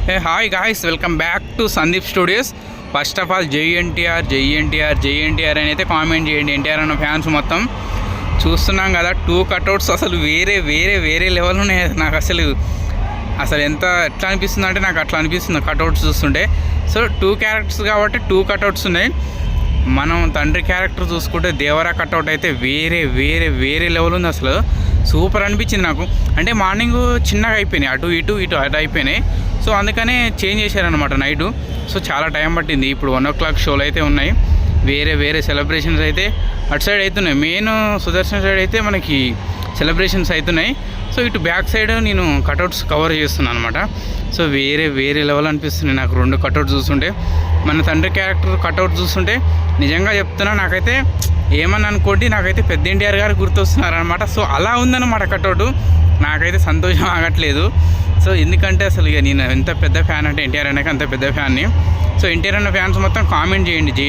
Hey, hi guys, welcome back to Sandeep Studios. First of all జై ఎన్టీఆర్ అని అయితే comment చేయండి. ఎన్టీఆర్ అన్న ఫ్యాన్స్ మొత్తం చూస్తున్నాం కదా, 2 కట్అవుట్స్ అసలు వేరే లెవెల్ ఉన్నాయి. నాకు అసలు ఎట్లా అనిపిస్తుంది అంటే నాకు అట్లా అనిపిస్తుంది కట్అవుట్స్ చూస్తుంటే. సో 2 క్యారెక్టర్స్ కాబట్టి 2 కట్అవుట్స్ ఉన్నాయి. మనం తండ్రి క్యారెక్టర్ చూసుకుంటే దేవరా కట్అవుట్ అయితే వేరే లెవెల్ ఉంది. అసలు సూపర్ అనిపించింది నాకు. అంటే మార్నింగ్ చిన్నగా అయిపోయినాయి, అటు అయిపోయినాయి. సో అందుకనే చేంజ్ చేశారనమాట నైటు. సో చాలా టైం పట్టింది. ఇప్పుడు 1 o'clock షోలు అయితే ఉన్నాయి. వేరే సెలబ్రేషన్స్ అయితే అటు సైడ్ అవుతున్నాయి. మెయిన్ సుదర్శన్ సైడ్ అయితే మనకి సెలబ్రేషన్స్ అవుతున్నాయి. సో ఇటు బ్యాక్ సైడ్ నేను కట్అవుట్స్ కవర్ చేస్తున్నాను అనమాట. సో వేరే లెవెల్ అనిపిస్తుంది నాకు 2 కట్అవుట్స్ చూస్తుంటే. మన తండ్రి క్యారెక్టర్ కట్అవుట్ చూస్తుంటే నిజంగా చెప్తున్నా, నాకైతే ఏమని అనుకోండి, నాకైతే పెద్ద ఎన్టీఆర్ గారు గుర్తొస్తున్నారనమాట. సో అలా ఉందన్నమాట కట్అవుట్. నాకైతే సంతోషం ఆగట్లేదు. సో ఎందుకంటే అసలు ఇక నేను ఎంత పెద్ద ఫ్యాన్ అంటే ఎన్టీఆర్ అన్నాక అంత పెద్ద ఫ్యాన్ని. సో ఎన్టీఆర్ అన్న ఫ్యాన్స్ మొత్తం కామెంట్ చేయండి జై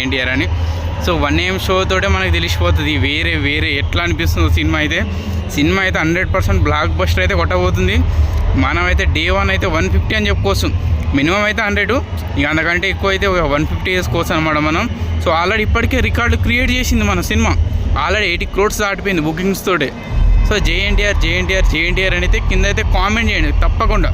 ఎన్టీఆర్ అని. సో 1 AM షోతోటే మనకు తెలిసిపోతుంది వేరే ఎట్లా అనిపిస్తుందో సినిమా అయితే 100% బ్లాక్ బస్టర్ అయితే కొట్టబోతుంది. మనమైతే డే 1 అయితే 150 అని చెప్పుకోవచ్చు. మినిమం అయితే 100, ఇక అంతకంటే ఎక్కువ అయితే 150 చేసుకోవచ్చు అనమాట మనం. సో ఆల్రెడీ ఇప్పటికే రికార్డు క్రియేట్ చేసింది మన సినిమా. ఆల్రెడీ 80 crores దాటిపోయింది బుకింగ్స్ తోటే. సో జై ఎన్టీఆర్ అని అయితే కింద అయితే కామెంట్ చేయండి తప్పకుండా.